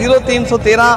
0313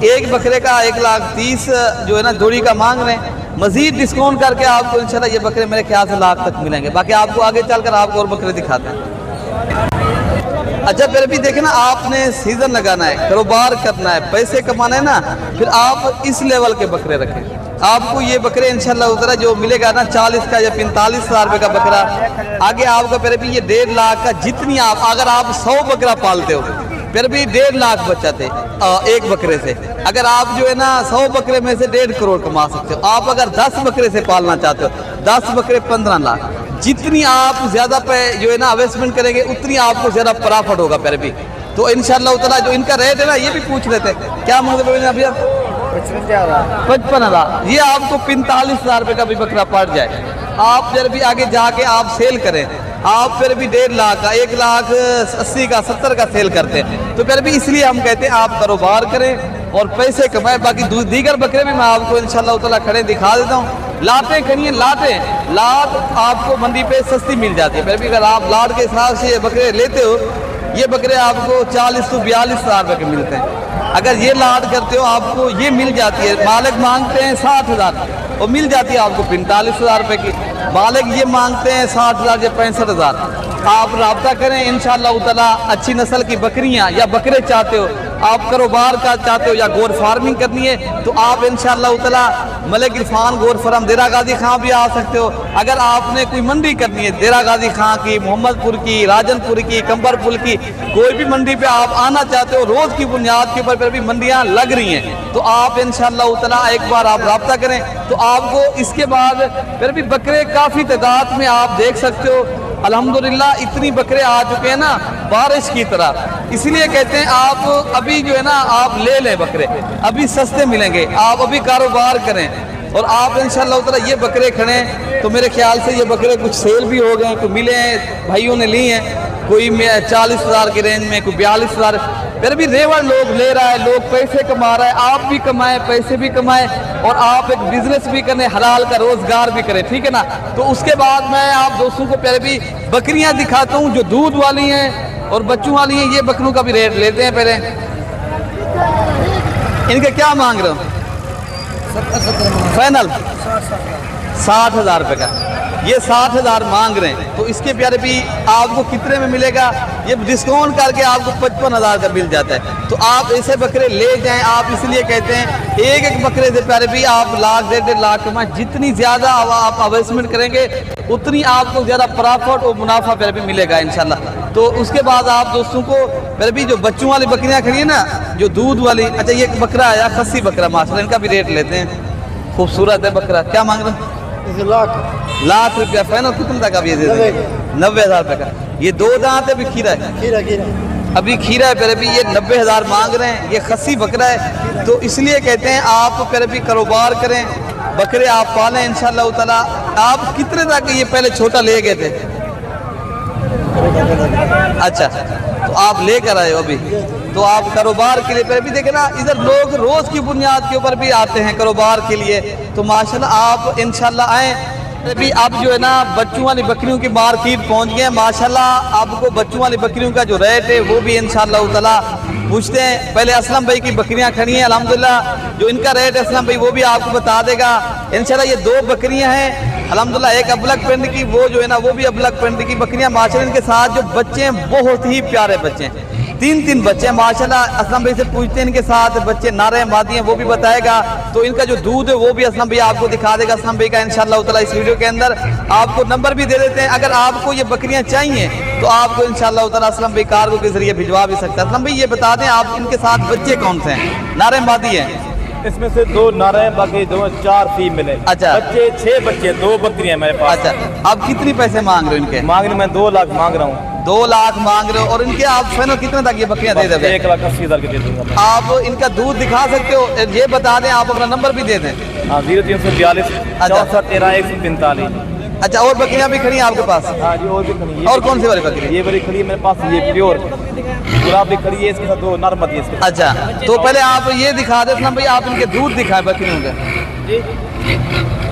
ایک بکرے کا 1,30,000 جو ہے نا جوڑی کا مانگ رہے ہیں. مزید ڈسکاؤنٹ کر کے آپ کو انشاءاللہ یہ بکرے میرے خیال سے لاکھ تک ملیں گے. باقی آپ کو آگے چل کر آپ کو اور بکرے دکھاتے ہیں. اچھا پھر بھی دیکھیں نا, آپ نے سیزن لگانا ہے, کاروبار کرنا ہے, پیسے کمانا ہے نا, پھر آپ اس لیول کے بکرے رکھیں. آپ کو یہ بکرے انشاءاللہ تعالی جو ملے گا نا 40 کا یا 45 ہزار روپے کا بکرا, آگے آپ کا پھر بھی یہ 1.5 لاکھ کا, جتنی آپ اگر آپ 100 بکرا پالتے ہو پھر بھی 1.5 لاکھ بچاتے ایک بکرے سے. اگر آپ جو ہے نا 100 بکرے میں سے 1.5 کروڑ کما سکتے ہو. آپ اگر 10 بکرے سے پالنا چاہتے ہو, 10 بکرے 15 لاکھ. جتنی آپ زیادہ پہ جو ہے نا انویسٹمنٹ کریں گے اتنی آپ کو زیادہ پرافٹ ہوگا پھر بھی. تو انشاءاللہ تعالی جو ان کا ریٹ ہے نا یہ بھی پوچھ لیتے ہیں کیا مطلب ہے ابھی 55,000, یہ آپ کو 45,000 روپے کا بھی بکرا پڑ جائے. آپ پھر بھی آگے جا کے آپ سیل کریں, آپ پھر بھی 1.5 لاکھ کا 1,80,000 کا 70 کا سیل کرتے ہیں. تو پھر بھی اس لیے ہم کہتے ہیں آپ کاروبار کریں اور پیسے کمائیں. باقی دیگر بکرے بھی میں آپ کو انشاءاللہ تعالی کھڑے دکھا دیتا ہوں. لاٹیں کھڑی ہیں, لاٹ آپ کو منڈی پہ سستی مل جاتی ہے. پھر بھی اگر آپ لاٹ کے حساب سے یہ بکرے لیتے ہو, یہ بکرے آپ کو 40 سے 42,000 روپے کے ملتے ہیں. اگر یہ لاٹ کرتے ہو آپ کو یہ مل جاتی ہے, مالک مانگتے ہیں 60,000 اور مل جاتی ہے آپ کو 45,000 روپے کی. مالک یہ مانگتے ہیں 60,000 یا 65,000. آپ رابطہ کریں انشاءاللہ تعالی. اچھی نسل کی بکریاں یا بکرے چاہتے ہو, آپ کاروبار کا چاہتے ہو یا گور فارمنگ کرنی ہے, تو آپ انشاءاللہ تعالی ملک عرفان گور فارم دیرہ غازی خان بھی آ سکتے ہو. اگر آپ نے کوئی منڈی کرنی ہے دیرہ غازی خان کی, محمد پور کی, راجن پور کی, کمبر پور کی, کوئی بھی منڈی پہ آپ آنا چاہتے ہو, روز کی بنیاد کے اوپر بھی منڈیاں لگ رہی ہیں, تو آپ انشاءاللہ تعالی ایک بار آپ رابطہ کریں. تو آپ کو اس کے بعد پھر بھی بکرے کافی تعداد میں آپ دیکھ سکتے ہو. الحمدللہ اتنی بکرے آ چکے ہیں نا بارش کی طرح. اس لیے کہتے ہیں آپ ابھی جو ہے نا آپ لے لیں بکرے, ابھی سستے ملیں گے, آپ ابھی کاروبار کریں. اور آپ انشاءاللہ تعالی یہ بکرے کھڑیں تو میرے خیال سے یہ بکرے کچھ سیل بھی ہو گئے ہیں, کوئی ملے ہیں, بھائیوں نے لی ہیں, کوئی 40,000 کی رینج میں, کوئی 42,000. پھر بھی ریوڑ لوگ لے رہا ہے, لوگ پیسے کما رہا ہے. آپ بھی کمائیں, پیسے بھی کمائیں, اور آپ ایک بزنس بھی کریں, حلال کا روزگار بھی کریں, ٹھیک ہے نا. تو اس کے بعد میں آپ دوستوں کو پہلے بھی بکریاں دکھاتا ہوں جو دودھ والی ہیں اور بچوں والی ہیں. یہ بکروں کا بھی ریٹ لیتے ہیں. پہلے ان کے کیا مانگ رہے ہو؟ فائنل 60,000 روپے کا. یہ 60,000 مانگ رہے ہیں, تو اس کے پیارے بھی آپ کو کتنے میں ملے گا؟ یہ ڈسکاؤنٹ کر کے آپ کو 55,000 کا مل جاتا ہے. تو آپ ایسے بکرے لے جائیں. آپ اس لیے کہتے ہیں ایک ایک بکرے سے پیارے بھی آپ 1,00,000 1.5 لاکھ کمائیں. جتنی زیادہ آپ انویسٹمنٹ کریں گے اتنی آپ کو زیادہ پرافٹ اور منافع پیارے بھی ملے گا انشاءاللہ. تو اس کے بعد آپ دوستوں کو پیارے بھی جو بچوں والی بکریاں کھڑی ہیں نا, جو دودھ والی, اچھا یہ ایک بکرا آیا خصی بکرا ماشاءاللہ, ان کا بھی ریٹ لیتے ہیں. خوبصورت ہے بکرا. کیا مانگ رہے ہیں؟ لاکھ روپیہ فائنل. کتنے تک آپ یہ دے دیں؟ 90,000 روپے کا. یہ 2 دانت ہے, ابھی کھیرا ہے, ابھی کھیرا ہے. پھر بھی یہ 90,000 مانگ رہے ہیں. یہ خصی بکرا ہے. تو اس لیے کہتے ہیں آپ پھر بھی کاروبار کریں, بکرے آپ پالیں انشاءاللہ تعالی. آپ کتنے تک یہ پہلے چھوٹا لے گئے تھے؟ اچھا تو آپ لے کر آئے ہو ابھی, تو آپ کاروبار کے لیے پہلے بھی دیکھیں نا, ادھر لوگ روز کی بنیاد کے اوپر بھی آتے ہیں کاروبار کے لیے. تو ماشاءاللہ آپ انشاءاللہ آئیں. بھی اب جو ہے نا بچوں والی بکریوں کی مارکیٹ پہنچ گئے ہیں ماشاءاللہ. آپ کو بچوں والی بکریوں کا جو ریٹ ہے وہ بھی انشاءاللہ تعالی پوچھتے ہیں. پہلے اسلم بھائی کی بکریاں کھڑی ہیں الحمدللہ, جو ان کا ریٹ ہے اسلم بھائی وہ بھی آپ کو بتا دے گا انشاءاللہ. یہ 2 بکریاں ہیں الحمدللہ, ایک ابلک پنڈ کی, وہ جو ہے نا وہ بھی ابلک پنڈ کی بکریاں ماشاءاللہ. ان کے ساتھ جو بچے ہیں بہت ہی پیارے بچے ہیں, 3 بچے ہیں ماشاءاللہ. اسلم بھائی سے پوچھتے ہیں ان کے ساتھ بچے نارے مادی ہیں, وہ بھی بتائے گا. تو ان کا جو دودھ ہے وہ بھی اسلم بھائی آپ کو دکھا دے گا. اسلم بھائی کا انشاءاللہ تعالی اس ویڈیو کے اندر آپ کو نمبر بھی دے دیتے ہیں. اگر آپ کو یہ بکریاں چاہیے تو آپ کو انشاءاللہ تعالی اسلم بھائی کارگو کے ذریعے بھجوا بھی سکتا ہے. اسلم بھائی یہ بتا دیں آپ ان کے ساتھ بچے کون سے ہیں؟ نارے مادی ہیں اس میں سے 2 نر ہیں, باقی 4 فیمیل ہیں. اچھا بچے 6 بچے, 2 بکریاں ہیں میرے پاس. اچھا آپ کتنی پیسے مانگ رہے ہو ان کے؟ مانگنے میں 2 لاکھ مانگ رہا ہوں. 2 لاکھ مانگ رہے ہو, اور ان کے آپ فائنل کتنے تک یہ بکریاں دے دیں؟ 1,80,000 کے دے دوں گا. آپ ان کا دودھ دکھا سکتے ہو؟ یہ بتا دیں, آپ اپنا نمبر بھی دے دیں. ہاں 0342 64 13 145. اچھا اور بکریاں بھی کھڑی ہیں آپ کے پاس؟ ہاں جی اور بھی کھڑی ہے. اور کون سی والی بکری؟ یہ بڑی کھڑی ہے میرے پاس, یہ پیور گلاب بھی کھڑی ہے. اس کے ساتھ 2 نر مدی ہے. اچھا تو پہلے آپ یہ دکھا دیں نا بھائی, آپ ان کے دودھ دکھائیں بکریوں کے.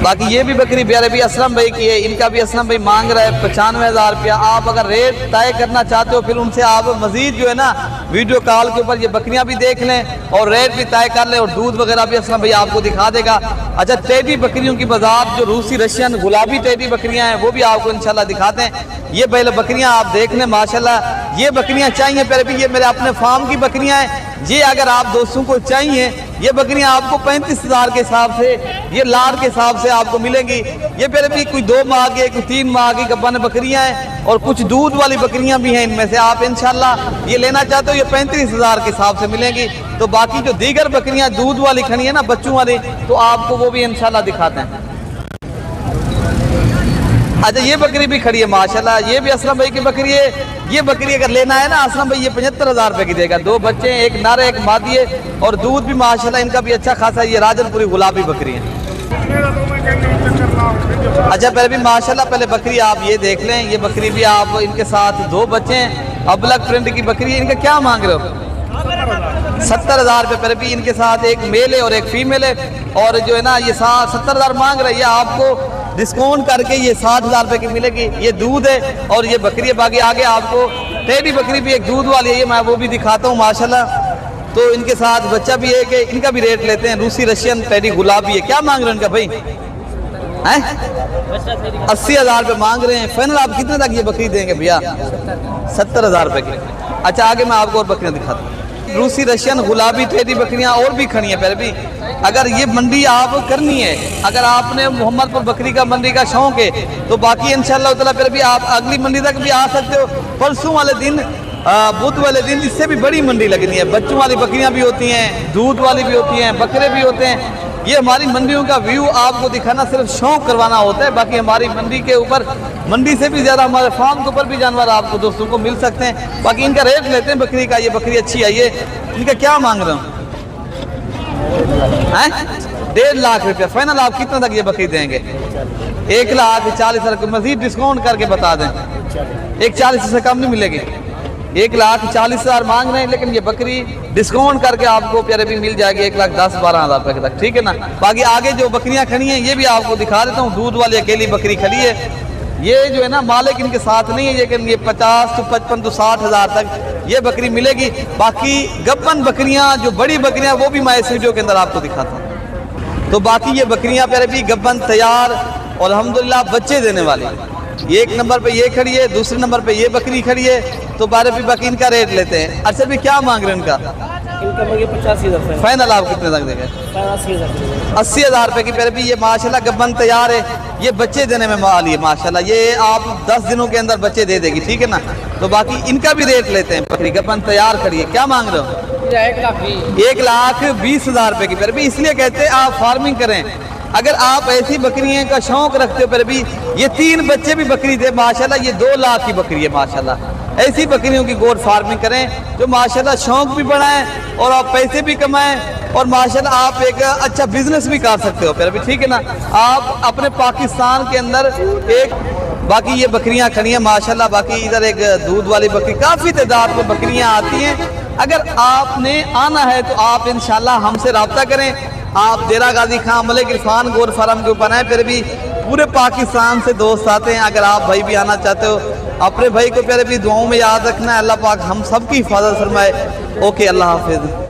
باقی یہ بھی بکری پیارے بھی اسلم بھائی کی ہے، ان کا بھی اسلم بھائی مانگ رہا ہے 95,000 روپیہ۔ آپ اگر ریٹ طے کرنا چاہتے ہو پھر ان سے آپ مزید جو ہے نا ویڈیو کال کے اوپر یہ بکریاں بھی دیکھ لیں اور ریٹ بھی طے کر لیں، اور دودھ وغیرہ بھی اسلم بھائی آپ کو دکھا دے گا۔ اچھا ٹیڈی بکریوں کی بازار جو روسی رشین گلابی ٹیڈی بکریاں ہیں وہ بھی آپ کو انشاءاللہ دکھاتے ہیں۔ یہ پہلے بکریاں آپ دیکھ لیں ماشاءاللہ، یہ بکریاں چاہیے پہلے بھی، یہ میرے اپنے فارم کی بکریاں ہیں۔ یہ اگر آپ دوستوں کو چاہیے یہ بکریاں آپ کو 35,000 کے حساب سے، یہ لاڑ کے حساب سے آپ کو ملیں گی۔ یہ پہلے بھی کوئی 2 ماہ کی کوئی 3 ماہ کی گبن بکریاں ہیں اور کچھ دودھ والی بکریاں بھی ہیں، ان میں سے آپ انشاءاللہ یہ لینا چاہتے ہو یہ 35,000 کے حساب سے ملیں گی۔ تو باقی جو دیگر بکریاں دودھ والی کھڑی ہیں نا بچوں والی، تو آپ کو وہ بھی انشاءاللہ دکھاتے ہیں۔ اچھا یہ بکری بھی کھڑی ہے ماشاءاللہ، یہ بھی اسلم بھائی کی بکری ہے۔ یہ بکری اگر لینا ہے نا اسلم بھائی یہ 75,000 روپے کی دے گا، 2 بچے ہیں، ایک نر ایک مادی ہے، اور دودھ بھی ماشاءاللہ ان کا بھی اچھا خاصا ہے۔ یہ راجن پوری گلابی بکری ہے۔ اچھا پہلے بھی ماشاءاللہ پہلے بکری آپ یہ دیکھ لیں، یہ بکری بھی آپ ان کے ساتھ 2 بچے ہیں، ابلک پرنٹ کی بکری ہے۔ ان کا کیا مانگ رہے ہو؟ 70,000 روپے پہلے بھی ان کے ساتھ ایک میل ہے اور ایک فیمیل ہے، اور جو ہے نا یہ 70,000 مانگ رہے ہیں، یہ آپ کو ڈسکاؤنٹ کر کے یہ 60,000 روپے کی ملے گی۔ یہ دودھ ہے اور یہ بکری ہے۔ باقی آگے آپ کو ٹیڈی بکری بھی ایک دودھ والی ہے، یہ میں وہ بھی دکھاتا ہوں ماشاءاللہ۔ تو ان کے ساتھ بچہ بھی ہے کہ ان کا بھی ریٹ لیتے ہیں۔ روسی رشین ٹیڈی گلابی ہے، کیا مانگ رہے ہیں ان کا بھائی؟ 80,000 روپے مانگ رہے ہیں۔ فائنل آپ کتنے تک یہ بکری دیں گے بھیا؟ 70,000 روپے کی۔ اچھا آگے میں آپ کو اور بکریاں دکھاتا ہوں۔ روسی رشین گلابی ٹیڈی بکریاں اور بھی کھڑی ہیں پہلے بھی۔ اگر یہ منڈی آپ کرنی ہے، اگر آپ نے محمد پور بکری کا منڈی کا شوق ہے تو باقی انشاءاللہ تعالیٰ پھر بھی آپ اگلی منڈی تک بھی آ سکتے ہو۔ پرسوں والے دن بدھ والے دن اس سے بھی بڑی منڈی لگنی ہے، بچوں والی بکریاں بھی ہوتی ہیں، دودھ والی بھی ہوتی ہیں، بکرے بھی ہوتے ہیں۔ یہ ہماری منڈیوں کا ویو آپ کو دکھانا صرف شوق کروانا ہوتا ہے، باقی ہماری منڈی کے اوپر منڈی سے بھی زیادہ ہمارے فارم کے اوپر بھی جانور آپ کو دوستوں کو مل سکتے ہیں۔ باقی ان کا ریٹ لیتے ہیں بکری کا، یہ بکری اچھی ہے، یہ ان کا کیا مانگ رہے ہوں؟ 1.5 لاکھ روپیہ فائنل آپ کتنے تک یہ بکری دیں گے؟ 1,40,000 مزید ڈسکاؤنٹ کر کے بتا دیں، 1,40,000 سے کم نہیں ملے گی۔ 1,40,000 مانگ رہے ہیں، لیکن یہ بکری ڈسکاؤنٹ کر کے آپ کو پیارے بھی مل جائے گی 1,10,000-12,000 روپے تک، ٹھیک ہے نا۔ باقی آگے جو بکریاں کھڑی ہیں یہ بھی آپ کو دکھا دیتا ہوں۔ دودھ والی اکیلی بکری کھڑی ہے، یہ جو ہے نا مالک ان کے ساتھ نہیں ہے، لیکن یہ 50 تو 55 تو 60,000 تک یہ بکری ملے گی۔ باقی گپن بکریاں جو بڑی بکریاں وہ بھی میں اس ویڈیو کے اندر آپ کو دکھاتا ہوں۔ تو باقی یہ بکریاں پیارے بھی گپن تیار اور الحمدللہ بچے دینے والی، یہ 1 نمبر پہ یہ کھڑی ہے، دوسرے نمبر پہ یہ بکری کھڑی ہے۔ تو بارے بھی باقی ان کا ریٹ لیتے ہیں۔ اچھا بھی کیا مانگ رہے ہیں ان کا؟ ان کا مجھے 85,000 فائنل آپ کتنے تک دیں گے؟ 80,000 80,000 روپے کی پیارے بھی یہ ماشاءاللہ گبن تیار ہے، یہ بچے دینے میں مال ہے ماشاءاللہ، یہ آپ 10 دنوں کے اندر بچے دے دے گی، ٹھیک ہے نا۔ تو باقی ان کا بھی ریٹ لیتے ہیں، بکری گبن تیار کھڑی ہے، کیا مانگ رہے ہو؟ 1,20,000 روپے کی پیارے بھی، اس لیے کہتے ہیں آپ فارمنگ کریں۔ اگر آپ ایسی بکریوں کا شوق رکھتے ہو پیارے بھی، یہ 3 بچے بھی بکری دے ماشاءاللہ، یہ 2 لاکھ کی بکری ہے ماشاءاللہ۔ ایسی بکریوں کی گوڈ فارمنگ کریں جو ماشاءاللہ شوق بھی بڑھائیں اور آپ پیسے بھی کمائیں، اور ماشاءاللہ آپ ایک اچھا بزنس بھی کر سکتے ہو پھر بھی، ٹھیک ہے نا۔ آپ اپنے پاکستان کے اندر ایک باقی یہ بکریاں کھڑی ہیں ماشاءاللہ۔ باقی ادھر ایک دودھ والی بکری، کافی تعداد میں بکریاں آتی ہیں۔ اگر آپ نے آنا ہے تو آپ انشاءاللہ ہم سے رابطہ کریں۔ آپ ڈیرہ غازی خان ملک عرفان گور فارم کے اوپر ہیں، پھر بھی پورے پاکستان سے دوست آتے ہیں۔ اگر آپ بھائی بھی آنا چاہتے ہو، اپنے بھائی کو پہلے بھی دعاؤں میں یاد رکھنا ہے، اللہ پاک ہم سب کی حفاظت فرمائے۔ اوکے، اللہ حافظ۔